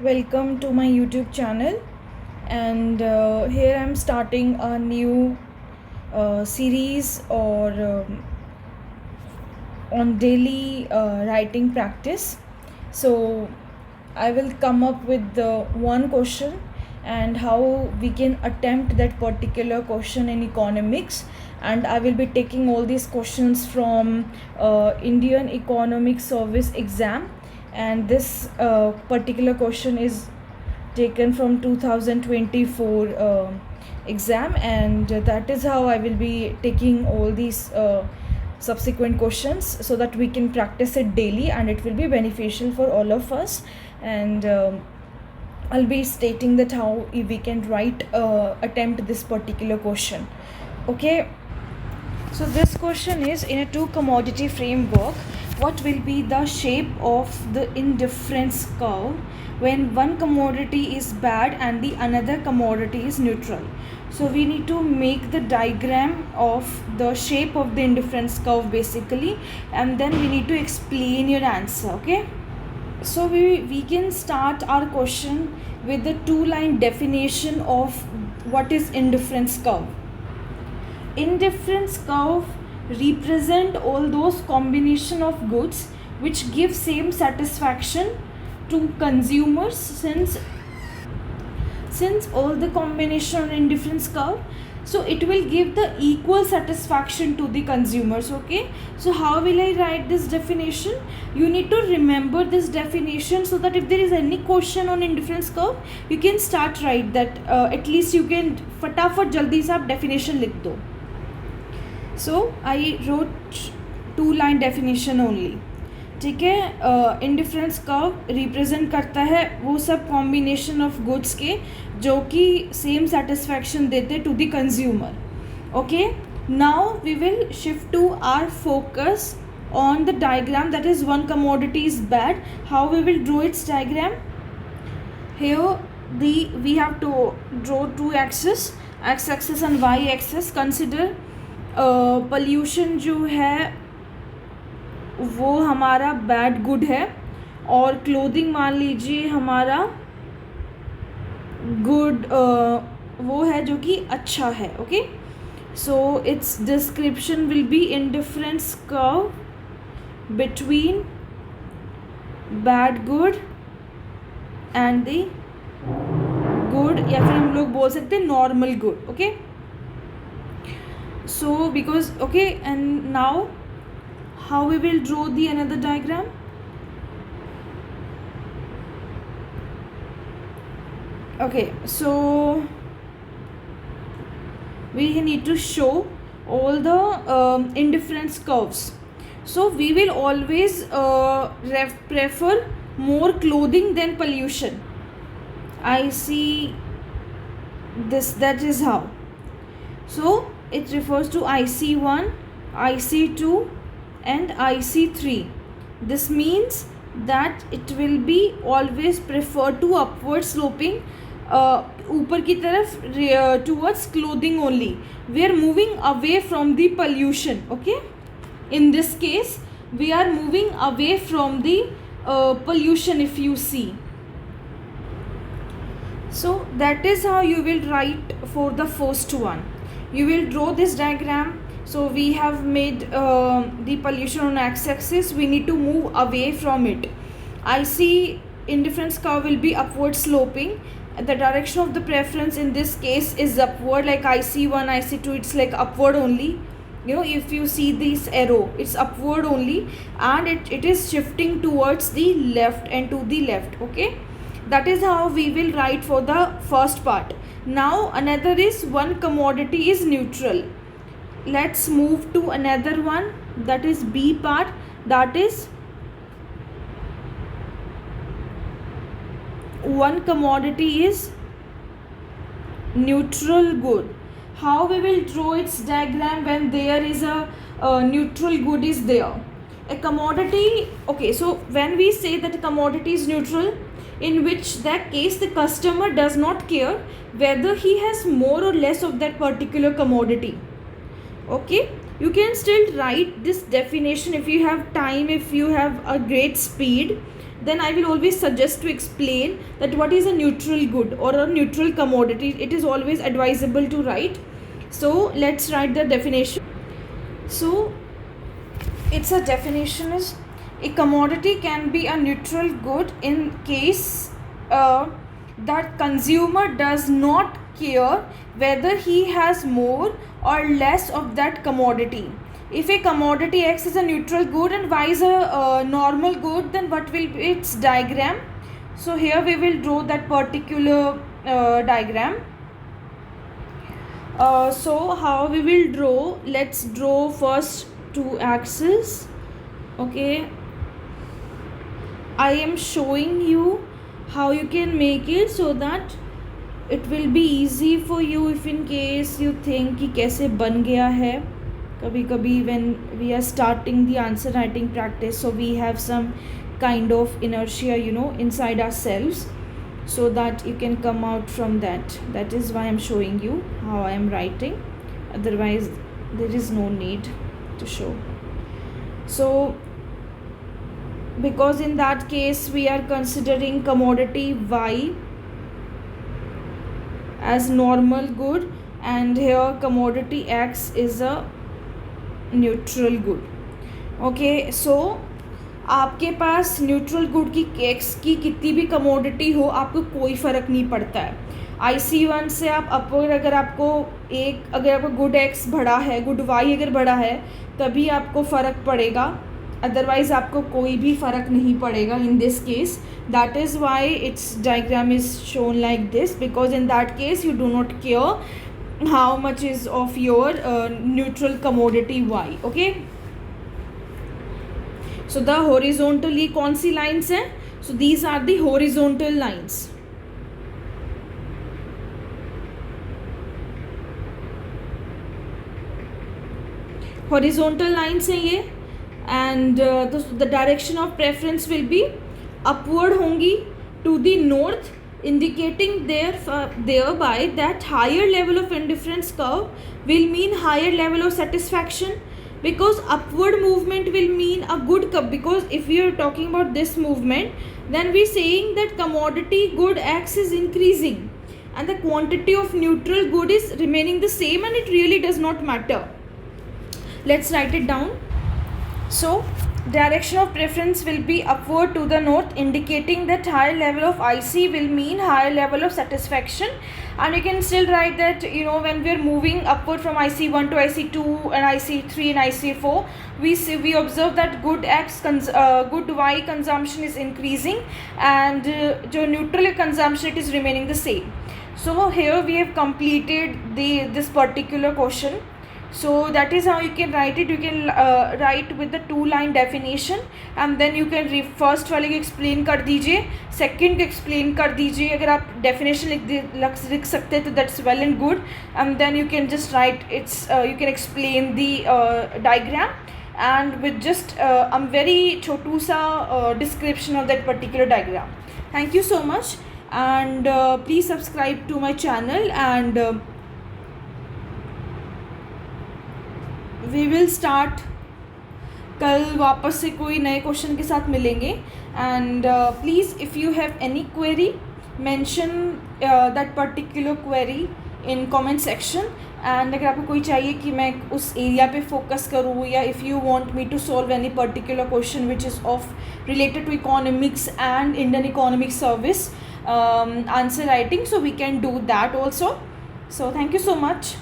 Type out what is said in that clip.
Welcome to my YouTube channel, and here I'm starting a new series or on daily writing practice. So I will come up with one question and how we can attempt that particular question in economics, and I will be taking all these questions from Indian Economic Service exam, and this particular question is taken from 2024 exam, and that is how I will be taking all these subsequent questions so that we can practice it daily and it will be beneficial for all of us. And I'll be stating that how we can attempt this particular question. Okay, so this question is, in a two commodity framework, what will be the shape of the indifference curve when one commodity is bad and the another commodity is neutral? So we need to make the diagram of the shape of the indifference curve basically, and then we need to explain your answer. Okay, so we can start our question with the two-line definition of what is indifference curve. Indifference curve represent all those combination of goods which give same satisfaction to consumers. Since all the combination indifference curve, so it will give the equal satisfaction to the consumers. Okay, so how will I write this definition? You need to remember this definition so that if there is any question on indifference curve, you can start write that. At least you can फटाफट जल्दी से आप definition लिख दो. So I wrote two-line definition only. ठीक है, indifference curve represent करता है वो सब कॉम्बिनेशन ऑफ गुड्स के जो कि सेम सेटिस्फैक्शन देते to the consumer. Okay, now we will shift to our focus on the diagram, that is one commodity is bad. How we will draw its diagram? Here we have to draw two axes, x axis and y axis. Consider pollution जो है वो हमारा bad good है और clothing मान लीजिए हमारा good वो है जो कि अच्छा है. Okay, so it's description will be indifference curve between bad good and the good, या फिर हम लोग बोल सकते हैं normal good. Okay, so because okay, and now how we will draw the another diagram? Okay, so we need to show all the indifference curves. So we will always prefer more clothing than pollution. I see this, that is how. So it refers to IC1, IC2 and IC3. This means that it will be always preferred to upward sloping, ऊपर की तरफ towards clothing only. We are moving away from the pollution. Okay, in this case we are moving away from the pollution, if you see. So that is how you will write for the first one. You will draw this diagram. So we have made the pollution on x-axis. We need to move away from it. I see indifference curve will be upward sloping. The direction of the preference in this case is upward, like IC1, IC2, it's like upward only. You know, if you see this arrow, it's upward only, and it is shifting towards the left and to the left. Okay, that is how we will write for the first part. Now another is one commodity is neutral. Let's move to another one, that is B part, that is one commodity is neutral good. How we will draw its diagram when there is a neutral good is there? A commodity, okay, so when we say that a commodity is neutral, in which that case the customer does not care whether he has more or less of that particular commodity. Okay, you can still write this definition if you have time, if you have a great speed. then I will always suggest to explain that what is a neutral good or a neutral commodity. It is always advisable to write. So let's write the definition. So its a definition is, a commodity can be a neutral good in case that consumer does not care whether he has more or less of that commodity. If a commodity X is a neutral good and Y is a normal good, then what will be its diagram? So here we will draw that particular diagram. So how we will draw? Let's draw first two axes. Okay, I am showing you how you can make it so that it will be easy for you if in case you think कि कैसे बन गया है. कभी कभी when we are starting the answer writing practice, so we have some kind of inertia, inside ourselves, so that you can come out from that. That is why I'm showing you how I am writing. Otherwise there is no need to show. So because in that case we are considering commodity Y as normal good and here commodity X is a neutral good. Okay, so आपके पास neutral good की x की कितनी भी commodity हो, आपको कोई फ़र्क नहीं पड़ता है. IC1 से आप अपवर्ड अगर आपको गुड एक्स बढ़ा है, गुड वाई अगर बढ़ा है, तभी आपको फ़र्क पड़ेगा. अदरवाइज आपको कोई भी फ़र्क नहीं पड़ेगा in this case. That is why it's diagram is shown like this, because in that case you do not care how much is of your neutral commodity Y. Okay, so the horizontally कौन सी lines हैं? So these are the horizontal lines. Horizontal lines हैं ये, and the direction of preference will be upward होंगी to the north, indicating thereby that higher level of indifference curve will mean higher level of satisfaction. Because upward movement will mean a good cup, because if we are talking about this movement, then we are saying that commodity good X is increasing and the quantity of neutral good is remaining the same, and it really does not matter. Let's write it down. So direction of preference will be upward to the north, indicating that higher level of IC will mean higher level of satisfaction. And you can still write that, when we are moving upward from IC1 to IC2 and IC3 and IC4, we observe that good good Y consumption is increasing, and the neutral consumption, it is remaining the same. So here we have completed this particular question. So that is how you can write it. You can write with the 2-line definition, and then you can first वाले को explain कर दीजिए, second को explain कर दीजिए. अगर आप definition लिख सकते हैं तो that's well and good, and then you can just write you can explain the diagram, and with just a very छोटू सा description of that particular diagram. Thank you so much, and please subscribe to my channel, and we will start. कल वापस से कोई नए question के साथ मिलेंगे. And please if you have any query, mention that particular query in comment section. And अगर आपको कोई चाहिए कि मैं उस एरिया पे फोकस करूँ, या if you want me to solve any particular question which is of related to economics and Indian economic service answer writing, so we can do that also. So thank you so much.